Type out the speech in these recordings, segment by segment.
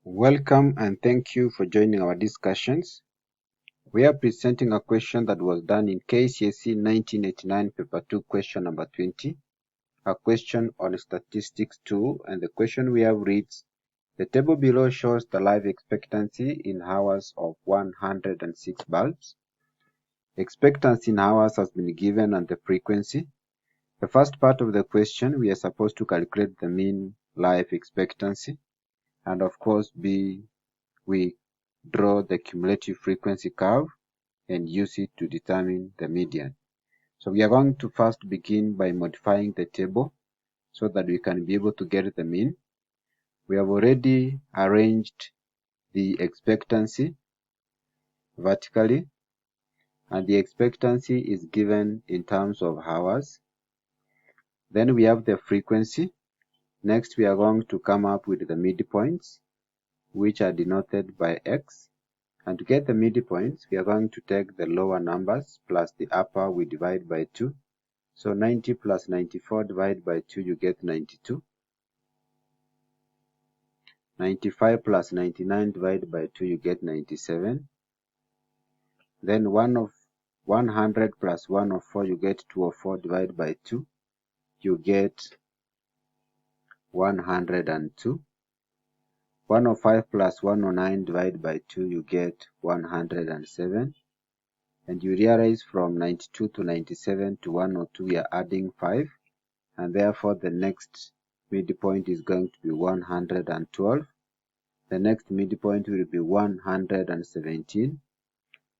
Welcome and thank you for joining our discussions. We are presenting a question that was done in KCSE 1989 paper 2 question number 20, a question on statistics 2, and the question we have reads, the table below shows the life expectancy in hours of 106 bulbs. Expectancy in hours has been given and the frequency. The first part of the question, we are supposed to calculate the mean life expectancy, and of course we draw the cumulative frequency curve and use it to determine the median. So we are going to first begin by modifying the table so that we can be able to get the mean. We have already arranged the expectancy vertically, and the expectancy is given in terms of hours. Then we have the frequency. Next we are going to come up with the midpoints, which are denoted by x. And to get the midpoints, we are going to take the lower numbers plus the upper, we divide by 2. So 90 plus 94 divided by 2, you get 92. 95 plus 99 divided by 2, you get 97. Then 100 plus 104, you get 204 divided by 2, you get 102. 105 plus 109 divided by 2, you get 107. And you realize from 92 to 97 to 102, we are adding 5. And therefore, the next midpoint is going to be 112. The next midpoint will be 117.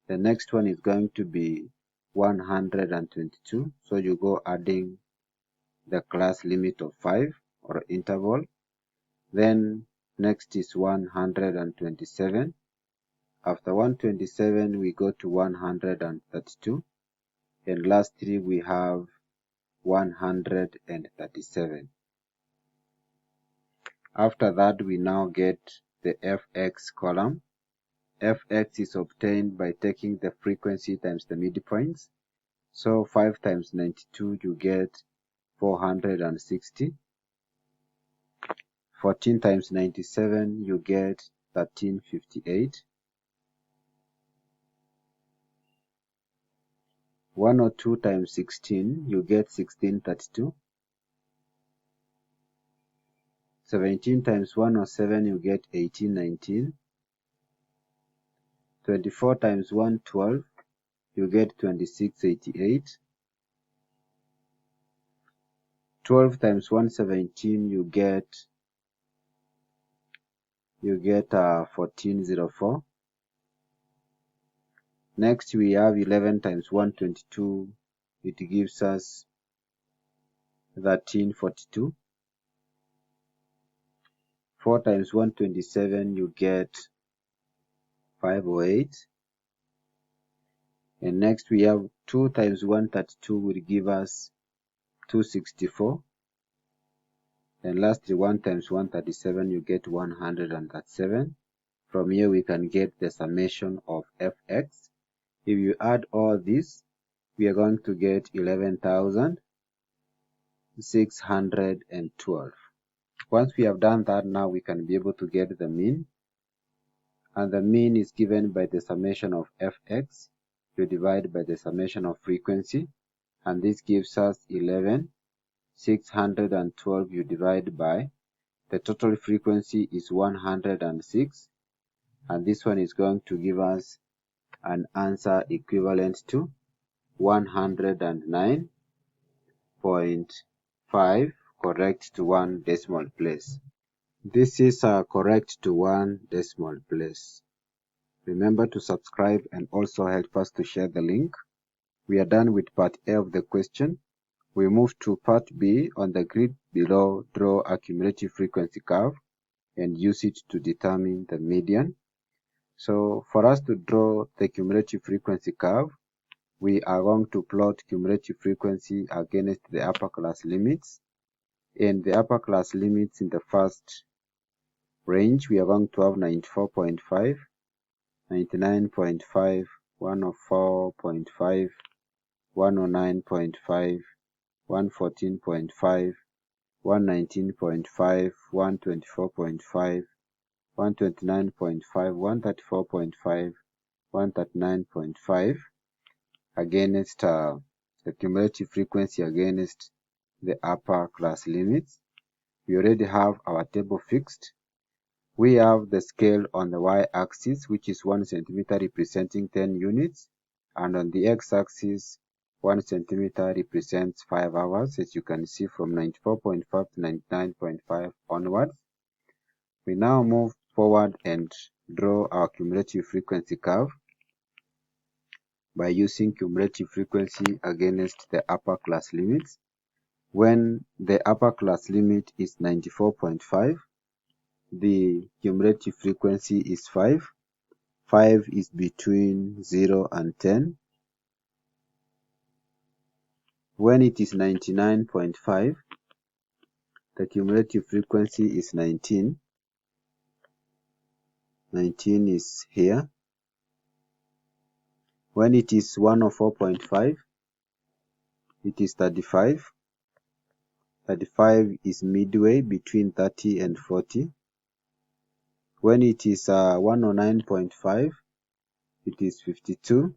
The next one is going to be 122. So you go adding the class limit of 5 or interval. Then next is 127. After 127, we go to 132. And lastly, we have 137. After that, we now get the fx column. Fx is obtained by taking the frequency times the midpoints. So 5 times 92, you get 460. 14 times 97, you get 1358. 102 times 16, you get 1632. 17 times 107, you get 1819. 24 times 112, you get 2688. 12 times 117, you get 1404. Next we have 11 times 122, it gives us 1342. 4 times 127, you get 508. And next we have 2 times 132 will give us 264. And lastly, 1 times 137, you get 137. From here we can get the summation of fx. If you add all this, we are going to get 11,612. Once we have done that, now we can be able to get the mean. And the mean is given by the summation of fx. You divide by the summation of frequency. And this gives us 11,612. You divide by the total frequency is 106. And this one is going to give us an answer equivalent to 109.5 correct to 1 decimal place. This is correct to 1 decimal place. Remember to subscribe and also help us to share the link. We are done with part A of the question. We move to part B. On the grid below, draw a cumulative frequency curve and use it to determine the median. So for us to draw the cumulative frequency curve, we are going to plot cumulative frequency against the upper class limits. In the upper class limits in the first range, we are going to have 94.5, 99.5, 104.5, 109.5, 114.5, 119.5, 124.5, 129.5, 134.5, 139.5 against the cumulative frequency against the upper class limits. We already have our table fixed. We have the scale on the y-axis, which is 1 centimeter representing 10 units, and on the x-axis, 1 centimeter represents 5 hours, as you can see from 94.5 to 99.5 onwards. We now move forward and draw our cumulative frequency curve by using cumulative frequency against the upper class limits. When the upper class limit is 94.5, the cumulative frequency is 5. 5 is between 0 and 10. When it is 99.5, the cumulative frequency is 19. 19 is here. When it is 104.5, it is 35. 35 is midway between 30 and 40. When it is 109.5, it is 52.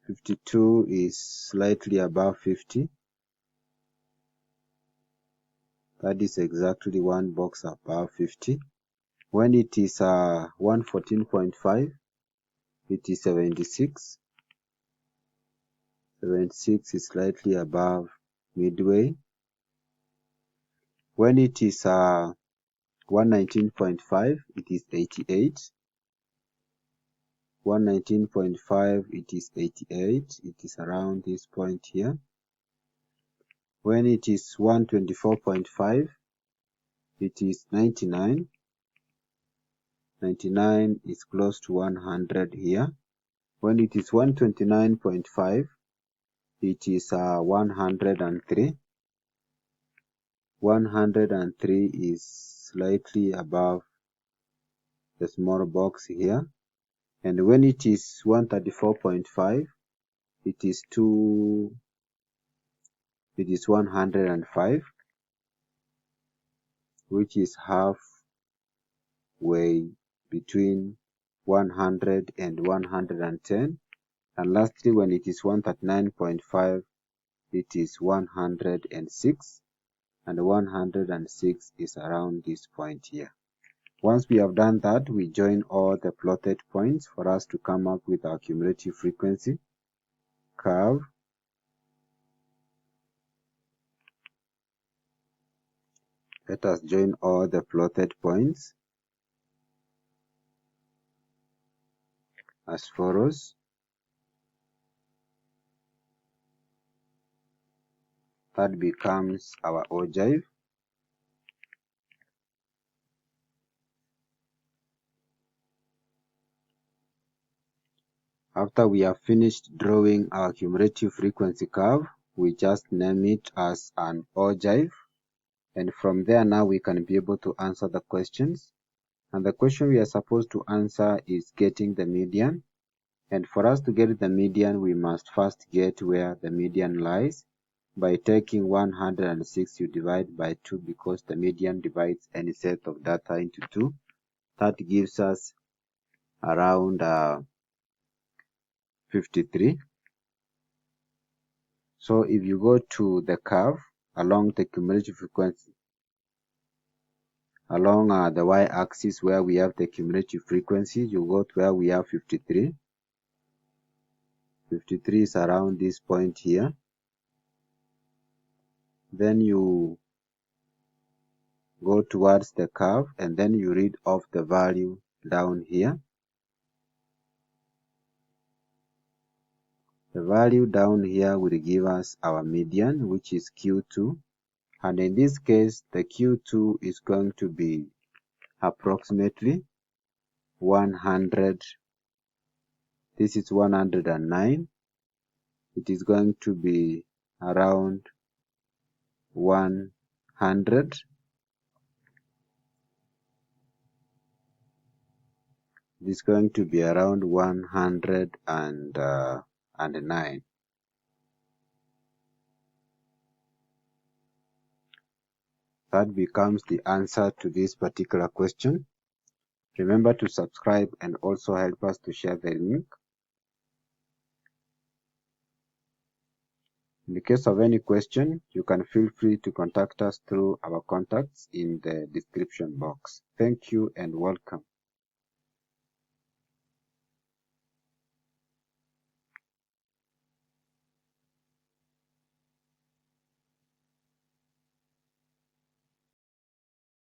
52 is slightly above 50. That is exactly one box above 50. When it is 114.5, it is 76. 76 is slightly above midway. When it is 119.5, it is 88. 119.5, it is 88. It is around this point here. When it is 124.5, it is 99. 99 is close to 100 here. When it is 129.5, it is 103. 103 is slightly above the small box here. And when it is 134.5, it is 105, which is halfway between 100 and 110. And lastly, when it is 139.5, it is 106, and 106 is around this point here. Once we have done that, we join all the plotted points for us to come up with our cumulative frequency curve. Let us join all the plotted points as follows. That becomes our ogive. After we have finished drawing our cumulative frequency curve, we just name it as an ogive. And from there now we can be able to answer the questions. And the question we are supposed to answer is getting the median. And for us to get the median, we must first get where the median lies. By taking 106, you divide by 2 because the median divides any set of data into 2. That gives us around 53. So if you go to the curve along the cumulative frequency, along the y-axis where we have the cumulative frequency, you go to where we have 53. 53 is around this point here. Then you go towards the curve and then you read off the value down here. The value down here will give us our median, which is Q2. And in this case, the Q2 is going to be approximately 100. This is 109. It is going to be around 100. It is going to be around 109. That becomes the answer to this particular question. Remember to subscribe and also help us to share the link. In the case of any question, you can feel free to contact us through our contacts in the description box. Thank you and welcome.